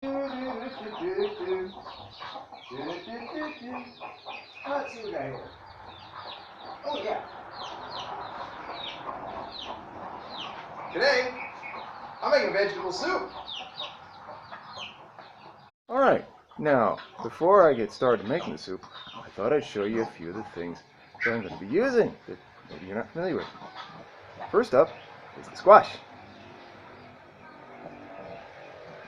Let's see what we got here. Oh yeah. Today, I'm making vegetable soup. Alright, now, before I get started making the soup, I thought I'd show you a few of the things that I'm going to be using that maybe you're not familiar with. First up is the squash.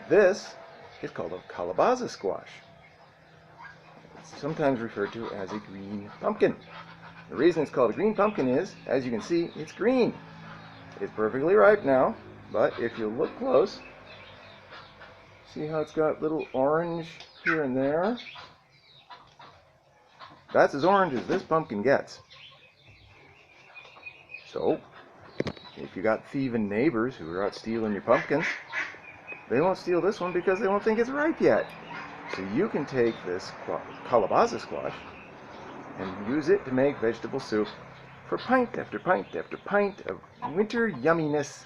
This is called a calabaza squash. It's sometimes referred to as a green pumpkin. The reason it's called a green pumpkin is, as you can see, it's green. It's perfectly ripe now, but if you look close, see how it's got little orange here and there? That's as orange as this pumpkin gets. So, if you got thieving neighbors who are out stealing your pumpkins, they won't steal this one because they won't think it's ripe yet. So you can take this calabaza squash and use it to make vegetable soup for pint after pint after pint of winter yumminess.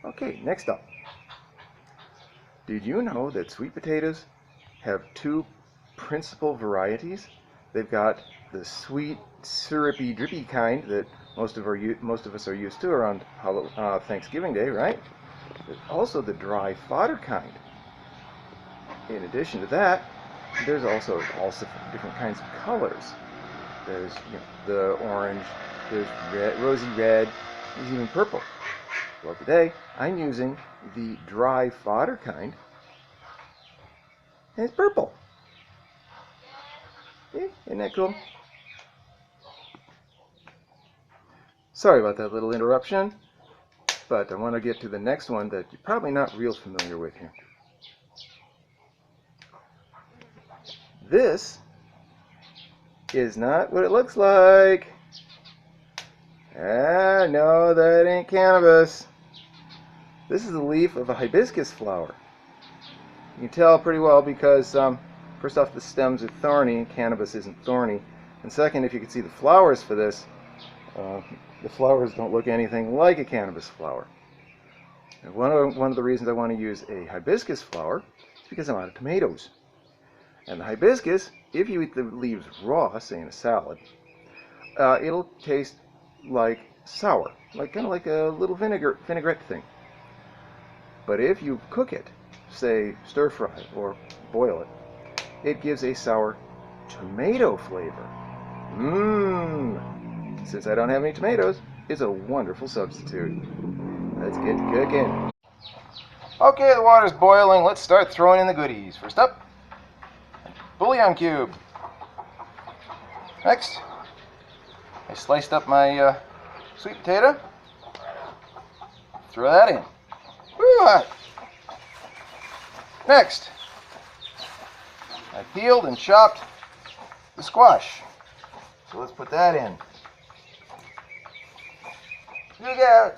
Okay, next up. Did you know that sweet potatoes have two principal varieties? They've got the sweet, syrupy, drippy kind that most of us are used to around Thanksgiving Day, right? There's also the dry fodder kind. In addition to that, there's also different kinds of colors. There's the orange, there's red, rosy red, there's even purple. Well, today I'm using the dry fodder kind, and it's purple. Yeah, isn't that cool? Sorry about that little interruption, but I want to get to the next one that you're probably not real familiar with here. This is not what it looks like. Ah, no, that ain't cannabis. This is the leaf of a hibiscus flower. You can tell pretty well because, first off, the stems are thorny, and cannabis isn't thorny. And second, if you can see the flowers for this, the flowers don't look anything like a cannabis flower. And one of the reasons I want to use a hibiscus flower is because I'm out of tomatoes. And the hibiscus, if you eat the leaves raw, say in a salad, it'll taste like sour, kind of like a little vinaigrette thing. But if you cook it, say stir fry or boil it, it gives a sour tomato flavor. Since I don't have any tomatoes, it's a wonderful substitute. Let's get cooking. Okay, the water's boiling. Let's start throwing in the goodies. First up, bouillon cube. Next, I sliced up my sweet potato. Throw that in. Woo! Next, I peeled and chopped the squash. So let's put that in. Look out!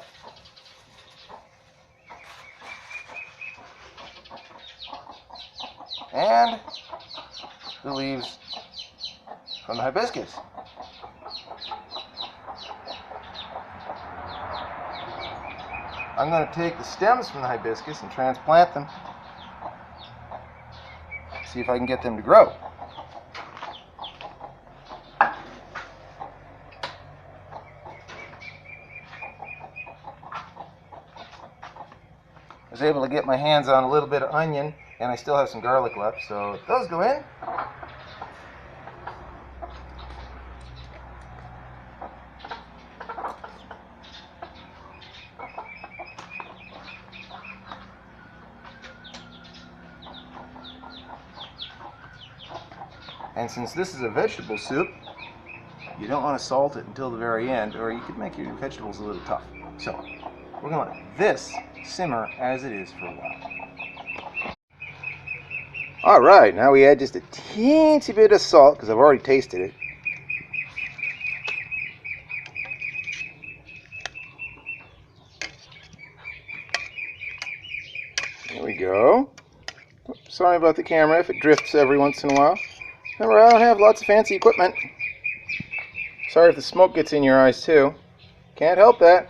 And the leaves from the hibiscus. I'm going to take the stems from the hibiscus and transplant them. See if I can get them to grow. I was able to get my hands on a little bit of onion, and I still have some garlic left, so those go in. And since this is a vegetable soup, you don't want to salt it until the very end, or you could make your vegetables a little tough. So, we're going to let this simmer as it is for a while. Alright, now we add just a teensy bit of salt, because I've already tasted it. There we go. Sorry about the camera if it drifts every once in a while. Remember, I don't have lots of fancy equipment. Sorry if the smoke gets in your eyes too. Can't help that.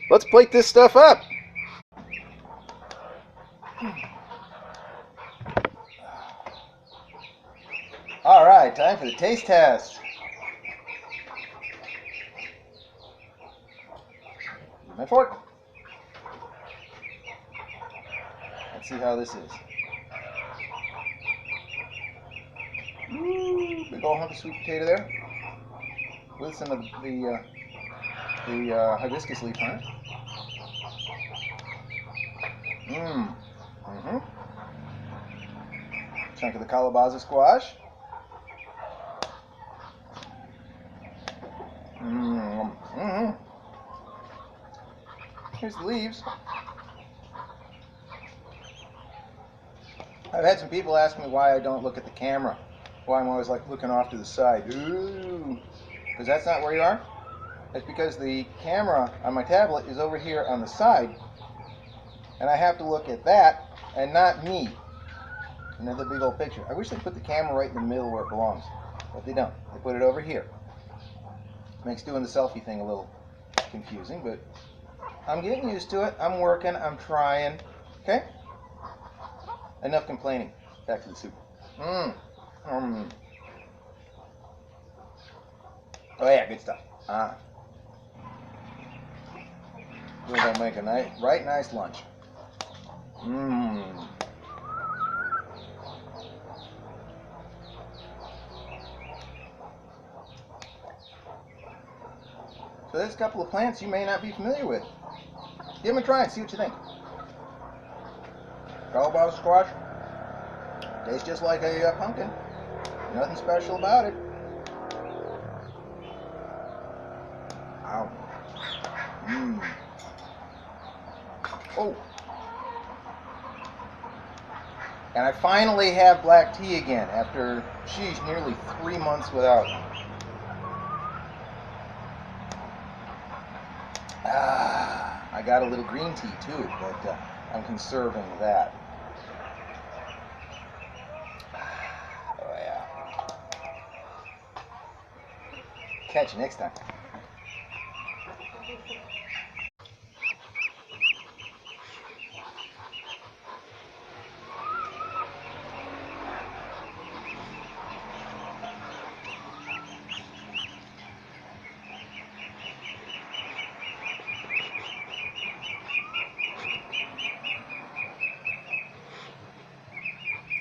Let's plate this stuff up. All right, time for the taste test. My fork. Let's see how this is. Ooh, big old hunk of sweet potato there, with some of the hibiscus leaf on it. Mm-hmm. Chunk of the calabaza squash. Mm-hmm. Here's the leaves. I've had some people ask me why I don't look at the camera, why I'm always like looking off to the side. Ooh, because that's not where you are. It's because the camera on my tablet is over here on the side, and I have to look at that and not me. Another big old picture. I wish they put the camera right in the middle where it belongs, but they don't. They put it over here. Makes doing the selfie thing a little confusing, but I'm getting used to it. I'm working. I'm trying. Okay? Enough complaining. Back to the soup. Oh yeah, good stuff. We're gonna make a nice lunch. So there's a couple of plants you may not be familiar with. Give them a try and see what you think. Calabaza squash. Tastes just like a pumpkin. Nothing special about it. Ow. Oh. And I finally have black tea again after, sheesh, nearly 3 months without. I got a little green tea too, but I'm conserving that. Oh yeah. Catch you next time.